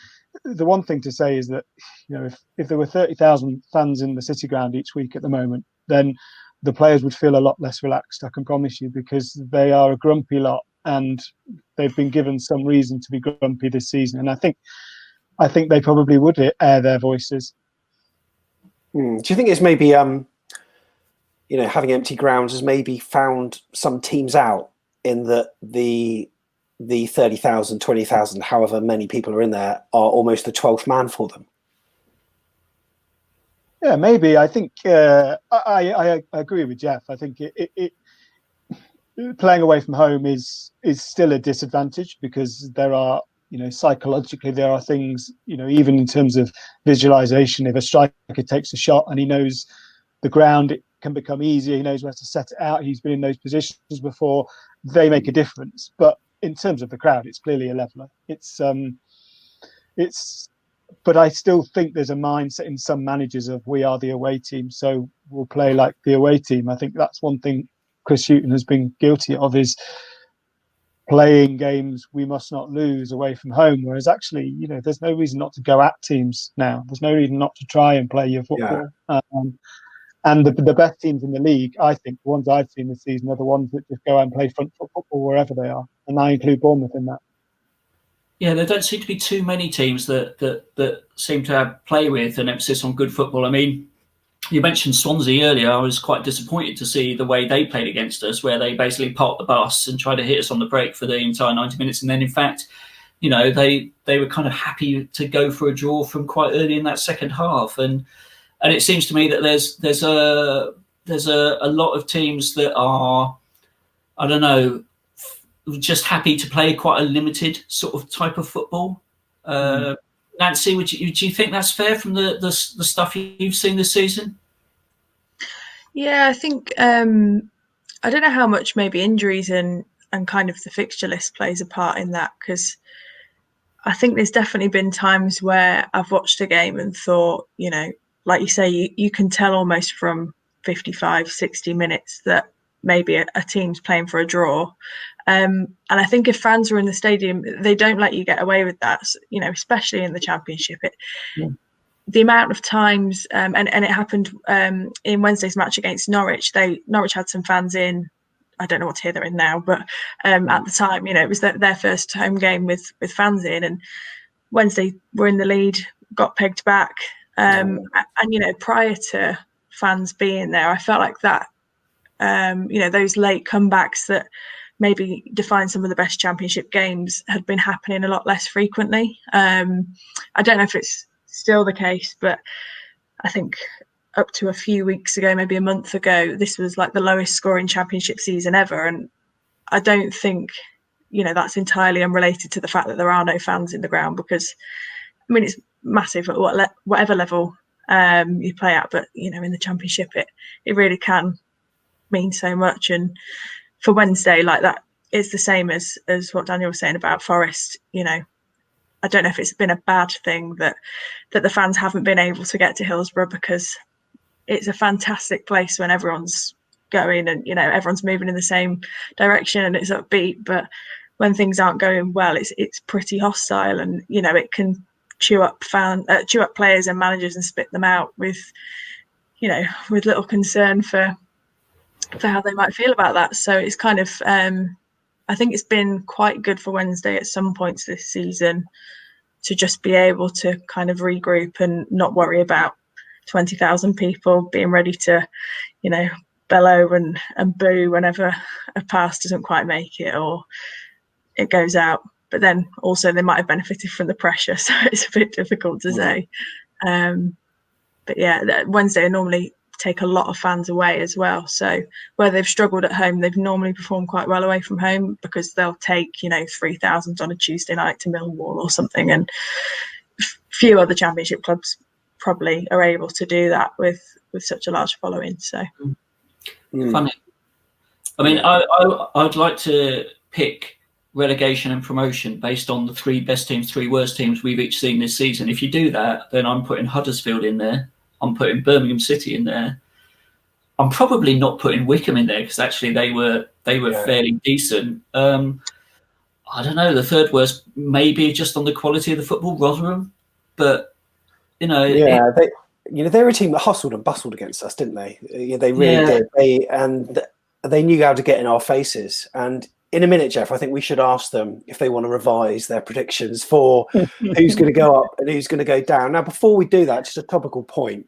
the one thing to say is that, if there were 30,000 fans in the City ground each week at the moment, then the players would feel a lot less relaxed, I can promise you, because they are a grumpy lot and they've been given some reason to be grumpy this season. And I think they probably would air their voices. Do you think it's maybe, having empty grounds has maybe found some teams out, in that the 30,000, 20,000, however many people are in there, are almost the 12th man for them? Yeah, maybe. I think I agree with Jeff. I think it playing away from home is still a disadvantage, because there are, psychologically there are things, even in terms of visualization. If a striker takes a shot and he knows the ground, it can become easier. He knows where to set it out. He's been in those positions before. They make a difference. But in terms of the crowd, it's clearly a leveler. But I still think there's a mindset in some managers of, we are the away team, so we'll play like the away team. I think that's one thing Chris Hughton has been guilty of, is playing games we must not lose away from home. Whereas actually, there's no reason not to go at teams now. There's no reason not to try and play your football. Yeah. And the best teams in the league, I think, the ones I've seen this season, are the ones that just go out and play front foot football wherever they are. And I include Bournemouth in that. Yeah, there don't seem to be too many teams that seem to play with an emphasis on good football. I mean, you mentioned Swansea earlier. I was quite disappointed to see the way they played against us, where they basically parked the bus and tried to hit us on the break for the entire 90 minutes. And then, in fact, they were kind of happy to go for a draw from quite early in that second half. And it seems to me that there's a lot of teams that are, I don't know, just happy to play quite a limited sort of type of football. Nancy, do you think that's fair from the stuff you've seen this season? Yeah, I think I don't know how much maybe injuries and kind of the fixture list plays a part in that, because I think there's definitely been times where I've watched a game and thought, like you say, you can tell almost from 55, 60 minutes that maybe a team's playing for a draw. And I think if fans are in the stadium, they don't let you get away with that, especially in the Championship. The amount of times, and it happened in Wednesday's match against Norwich. Norwich had some fans in. I don't know what tier they're in now, but at the time, it was their first home game with fans in, and Wednesday were in the lead, got pegged back. And prior to fans being there, I felt like that, those late comebacks that maybe define some of the best Championship games had been happening a lot less frequently. I don't know if it's still the case, but I think up to a few weeks ago, maybe a month ago, this was like the lowest scoring Championship season ever. And I don't think, that's entirely unrelated to the fact that there are no fans in the ground, because, I mean, it's massive at whatever level you play at, but, in the Championship, it really can mean so much. And for Wednesday, like that, it's the same as what Daniel was saying about Forest. I don't know if it's been a bad thing that the fans haven't been able to get to Hillsborough, because it's a fantastic place when everyone's going and, everyone's moving in the same direction and it's upbeat. But when things aren't going well, it's pretty hostile, and, it can chew up players and managers and spit them out with little concern for how they might feel about that. So it's kind of, I think it's been quite good for Wednesday at some points this season to just be able to kind of regroup and not worry about 20,000 people being ready to, bellow and boo whenever a pass doesn't quite make it or it goes out. But then also they might have benefited from the pressure, so it's a bit difficult to say. But yeah, Wednesday normally take a lot of fans away as well. So where they've struggled at home, they've normally performed quite well away from home, because they'll take 3,000 on a Tuesday night to Millwall or something, and few other Championship clubs probably are able to do that with such a large following. So funny. I mean, I'd like to pick relegation and promotion based on the 3 best teams, 3 worst teams we've each seen this season. If you do that, then I'm putting Huddersfield in there. I'm putting Birmingham City in there. I'm probably not putting Wycombe in there, because actually they were fairly decent. I don't know. The 3rd worst, maybe just on the quality of the football, Rotherham. But they're a team that hustled and bustled against us, didn't they? Yeah, they really did. They knew how to get in our faces. And in a minute, Jeff, I think we should ask them if they want to revise their predictions for who's going to go up and who's going to go down. Now, before we do that, just a topical point.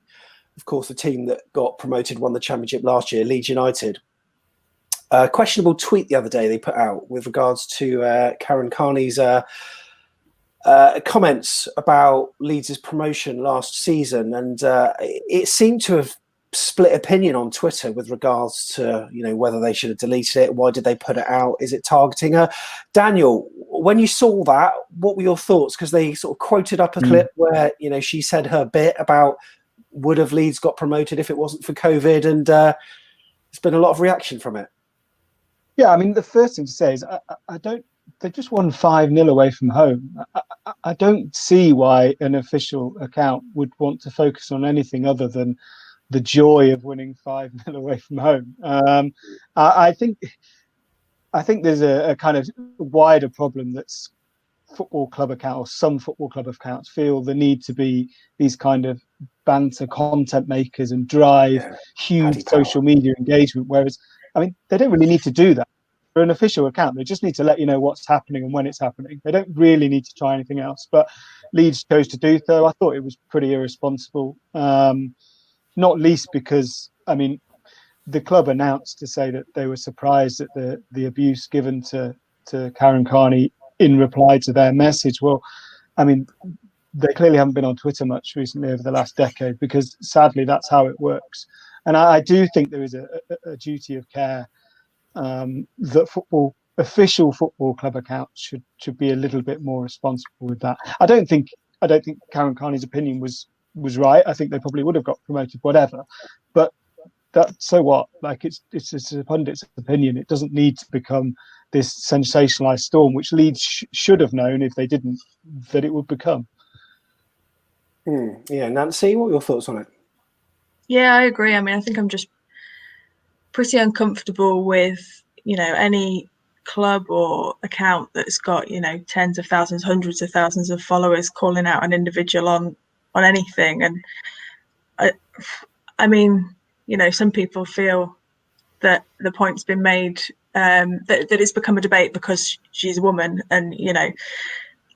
Of course, the team that got promoted won the Championship last year, Leeds United. A questionable tweet the other day they put out with regards to Karen Carney's comments about Leeds' promotion last season. And it seemed to have split opinion on Twitter with regards to, whether they should have deleted it. Why did they put it out? Is it targeting her? Daniel, when you saw that, what were your thoughts? Because they sort of quoted up a clip where, she said her bit about would have Leeds got promoted if it wasn't for COVID, and there's been a lot of reaction from it. Yeah, I mean, the first thing to say is I don't. They just won 5-0 away from home. I don't see why an official account would want to focus on anything other than the joy of winning 5-0 away from home. I think there's a kind of wider problem that's football club account, or some football club accounts feel the need to be these kind of banter content makers and drive huge social media engagement. Whereas, I mean, they don't really need to do that. For an official account, they just need to let you know what's happening and when it's happening. They don't really need to try anything else. But Leeds chose to do so. I thought it was pretty irresponsible, not least because, I mean, the club announced to say that they were surprised at the abuse given to Karen Carney in reply to their message. Well, I mean, they clearly haven't been on Twitter much recently over the last decade, because sadly that's how it works. And I do think there is a duty of care that official football club accounts should be a little bit more responsible with that. I don't think Karen Carney's opinion was right. I think they probably would have got promoted, whatever. But that, so what? Like, it's a pundit's opinion. It doesn't need to become this sensationalized storm, which Leeds should have known, if they didn't, that it would become. Yeah, Nancy, what are your thoughts on it? Yeah, I agree. I mean, I think I'm just pretty uncomfortable with, any club or account that's got, tens of thousands, hundreds of thousands of followers calling out an individual on anything. And I mean, some people feel that the point's been made, that it's become a debate because she's a woman, and,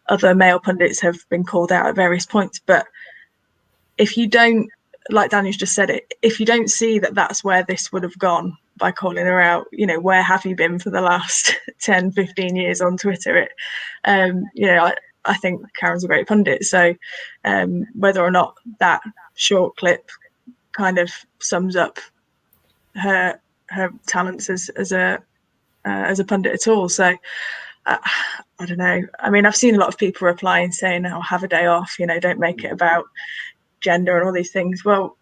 other male pundits have been called out at various points. But if you don't, like Daniel's just said it, if you don't see that that's where this would have gone by calling her out, where have you been for the last 10, 15 years on Twitter? I think Karen's a great pundit. So whether or not that short clip kind of sums up her talents as a as a pundit at all. So I don't know. I mean, I've seen a lot of people replying saying, "Oh, have a day off. Don't make it about gender and all these things." Well,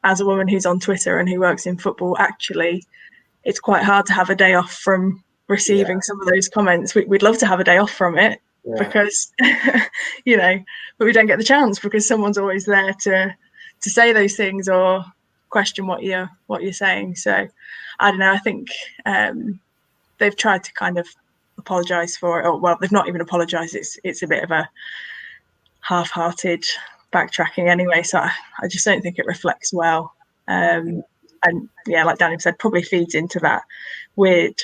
as a woman who's on Twitter and who works in football, actually, it's quite hard to have a day off from receiving some of those comments. We'd love to have a day off from it because, but we don't get the chance because someone's always there to say those things or question what you're saying. So I don't know. I think they've tried to kind of apologise for it. Or, well, they've not even apologised. It's a bit of a half-hearted backtracking anyway. So I just don't think it reflects well. And yeah, like Daniel said, probably feeds into that weird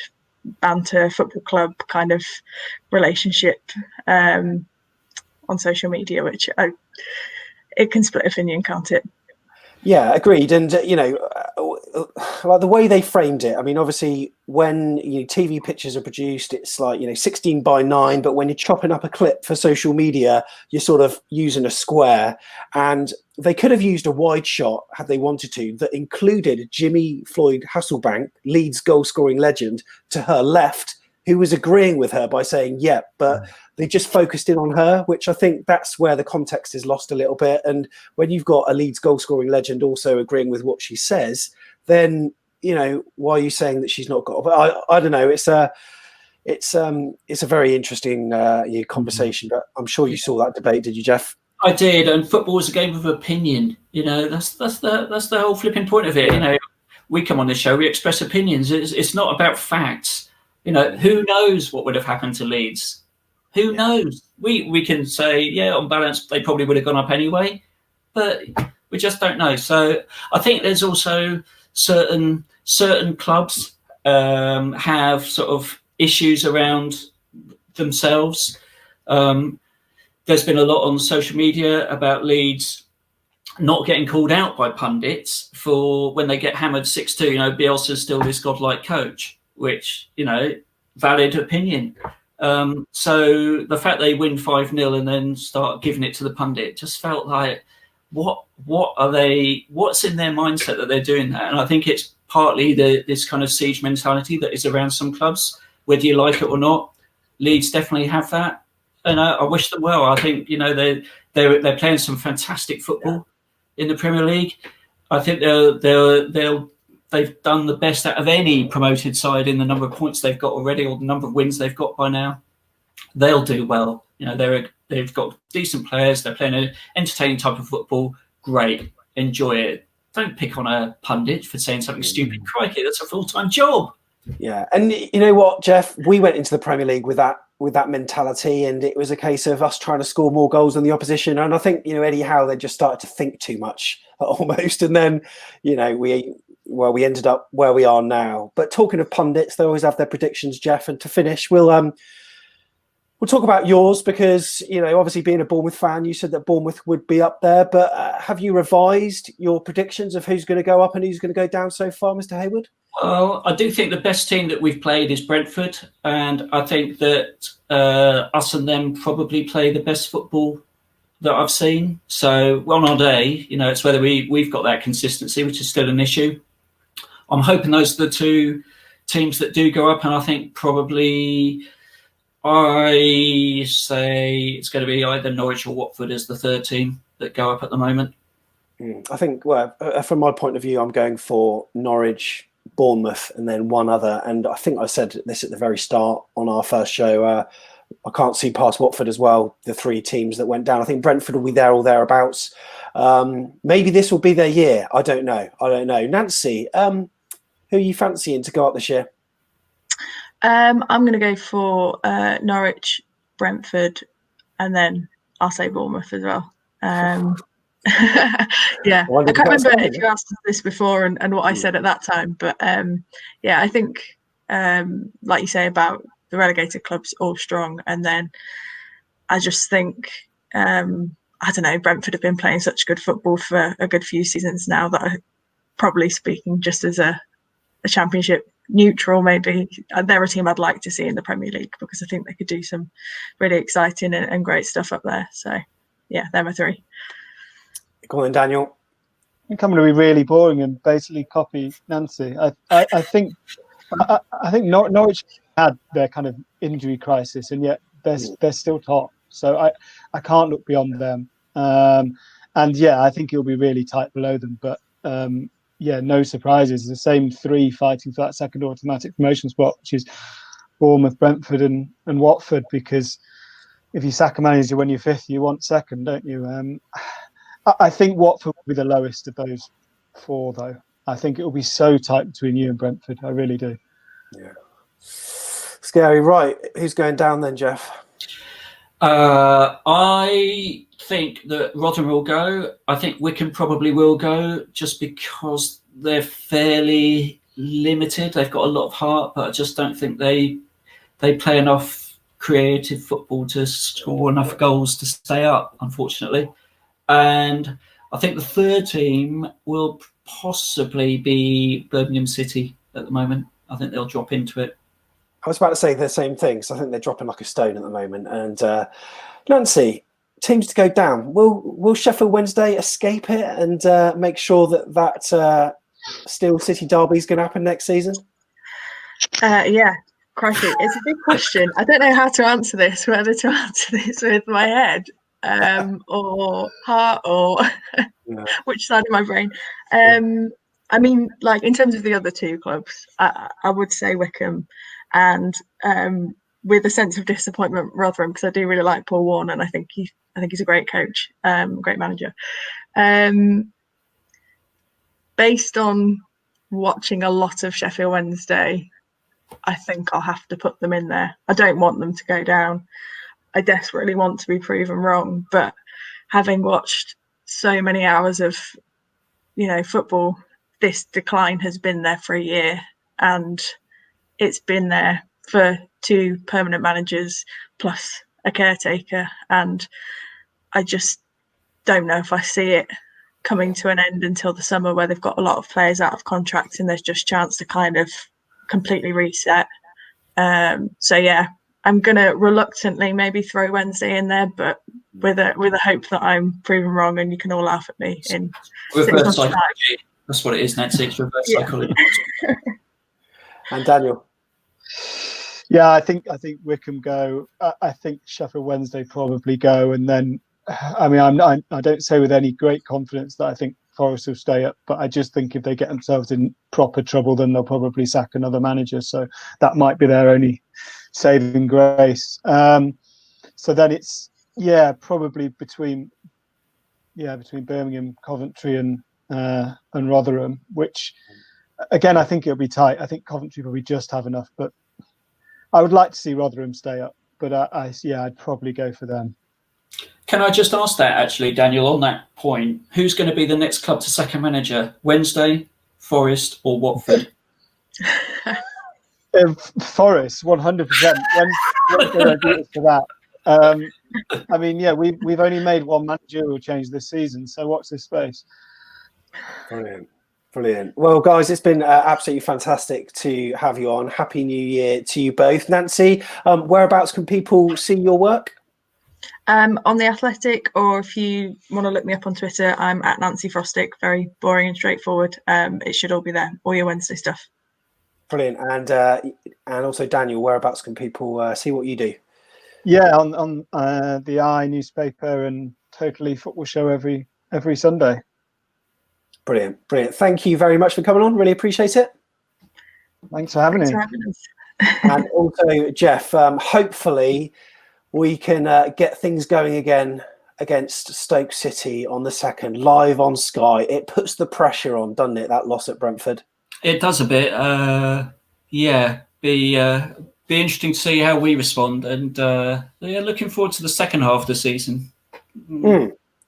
banter football club kind of relationship on social media, which it can split opinion, can't it? Yeah, agreed. And, like the way they framed it, I mean, obviously when TV pictures are produced, it's like, 16:9, but when you're chopping up a clip for social media, you're sort of using a square. And they could have used a wide shot had they wanted to, that included Jimmy Floyd Hasselbank, Leeds goal scoring legend, to her left, who was agreeing with her by saying, yeah, but they just focused in on her, which I think that's where the context is lost a little bit. And when you've got a Leeds goal scoring legend also agreeing with what she says, then, why are you saying that she's not got, but I don't know. It's a very interesting conversation, but I'm sure you saw that debate. Did you, Jeff? I did. And football is a game of opinion. That's the whole flipping point of it. We come on this show, we express opinions. It's not about facts. Who knows what would have happened to Leeds? Who knows? We can say, yeah, on balance, they probably would have gone up anyway, but we just don't know. So I think there's also certain clubs have sort of issues around themselves. There's been a lot on social media about Leeds not getting called out by pundits for when they get hammered 6-2. Bielsa's still this godlike coach, which, valid opinion. So the fact they win 5-0 and then start giving it to the pundit just felt like, what are they? What's in their mindset that they're doing that? And I think it's partly this kind of siege mentality that is around some clubs, whether you like it or not. Leeds definitely have that, and I wish them well. I think they're playing some fantastic football in the Premier League. I think they've done the best out of any promoted side in the number of points they've got already, or the number of wins they've got by now. They'll do well. They've got decent players. They're playing an entertaining type of football. Great, enjoy it. Don't pick on a pundit for saying something stupid. Crikey, that's a full-time job. Yeah, and you know what, Jeff? We went into the Premier League with that mentality, and it was a case of us trying to score more goals than the opposition. And I think Eddie Howe, they just started to think too much almost, and then we ended up where we are now. But talking of pundits, they always have their predictions, Jeff. And to finish, we'll talk about yours because, obviously being a Bournemouth fan, you said that Bournemouth would be up there. But have you revised your predictions of who's going to go up and who's going to go down so far, Mr. Hayward? Well, I do think the best team that we've played is Brentford. And I think that us and them probably play the best football that I've seen. So on our day, it's whether we've got that consistency, which is still an issue. I'm hoping those are the two teams that do go up. And I think probably... I say it's going to be either Norwich or Watford as the third team that go up at the moment. I think, from my point of view, I'm going for Norwich, Bournemouth, and then one other. And I think I said this at the very start on our first show. I can't see past Watford as well, the three teams that went down. I think Brentford will be there or thereabouts. Maybe this will be their year. I don't know. Nancy, who are you fancying to go up this year? I'm going to go for Norwich, Brentford, and then I'll say Bournemouth as well. Yeah, I can't remember if you asked this before and what I said at that time, but I think, like you say about the relegated clubs, all strong, and then I just think, I don't know, Brentford have been playing such good football for a good few seasons now that I'm probably speaking just as a championship neutral, maybe. They're a team I'd like to see in the Premier League because I think they could do some really exciting and great stuff up there. So, yeah, they're my three. Go on, Daniel. I think I'm going to be really boring and basically copy Nancy. I think I think Norwich had their kind of injury crisis, and yet they're still top. So I can't look beyond them. And yeah, I think it'll be really tight below them. But yeah, no surprises. The same three fighting for that second automatic promotion spot, which is Bournemouth, Brentford, and Watford. Because if you sack a manager when you're fifth, you want second, don't you? I think Watford will be the lowest of those four, though. I think it will be so tight between you and Brentford. I really do. Yeah. Scary. Right. Who's going down then, Jeff? I think that Rotherham will go. I think Wycombe probably will go just because they're fairly limited. They've got a lot of heart, but I just don't think they play enough creative football to score enough goals to stay up, unfortunately. And I think the third team will possibly be Birmingham City at the moment. I think they'll drop into it. I was about to say the same thing, so I think they're dropping like a stone at the moment. And Nancy, teams to go down. Will Sheffield Wednesday escape it and make sure that Steel City derby is going to happen next season? Yeah, crikey, it's a big question. I don't know how to answer this. Whether to answer this with my head or heart, or which side of my brain. I mean, like in terms of the other two clubs, I would say Wycombe, and with a sense of disappointment, Rotherham, because I do really like Paul Warne, and I think he's a great coach, great manager. Based on watching a lot of Sheffield Wednesday, I think I'll have to put them in there. I don't want them to go down. I desperately want to be proven wrong, but having watched so many hours of, football, this decline has been there for a year, and it's been there for two permanent managers plus a caretaker, and I just don't know if I see it coming to an end until the summer, where they've got a lot of players out of contract and there's just a chance to kind of completely reset. So yeah, I'm gonna reluctantly maybe throw Wednesday in there, but with a hope that I'm proven wrong and you can all laugh at me in reverse psychology. That's what it is, Nancy. It's reverse psychology. And Daniel. Yeah, I think Wycombe go. I think Sheffield Wednesday probably go, and then I mean I don't say with any great confidence that I think Forest will stay up, but I just think if they get themselves in proper trouble, then they'll probably sack another manager. So that might be their only saving grace. So then it's probably between Birmingham, Coventry, and Rotherham, which again I think it'll be tight. I think Coventry probably just have enough, but I would like to see Rotherham stay up. But I'd probably go for them. Can I just ask that, actually, Daniel, on that point, who's going to be the next club to sack a manager? Wednesday, Forest, or Watford? Forest, 100%. Wednesday agree to that. I mean, yeah, we've only made one managerial change this season, so watch this space. Brilliant. Well, guys, it's been absolutely fantastic to have you on. Happy New Year to you both. Nancy, whereabouts can people see your work? On The Athletic, or if you want to look me up on Twitter, I'm at Nancy Frostick. Very boring and straightforward. It should all be there, all your Wednesday stuff. Brilliant. And also, Daniel, whereabouts can people see what you do? Yeah, on the Eye newspaper and Totally Football Show every Sunday. Brilliant. Thank you very much for coming on. Really appreciate it. Thanks for having us. And also, Jeff, hopefully we can get things going again against Stoke City on the 2nd, live on Sky. It puts the pressure on, doesn't it, that loss at Brentford? It does a bit. Be interesting to see how we respond. And looking forward to the second half of the season.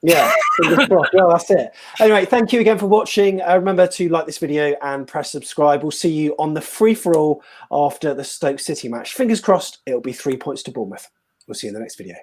Yeah, fingers crossed. Well, that's it. Anyway, thank you again for watching. Remember to like this video and press subscribe. We'll see you on the free-for-all after the Stoke City match. Fingers crossed, it'll be 3 points to Bournemouth. We'll see you in the next video.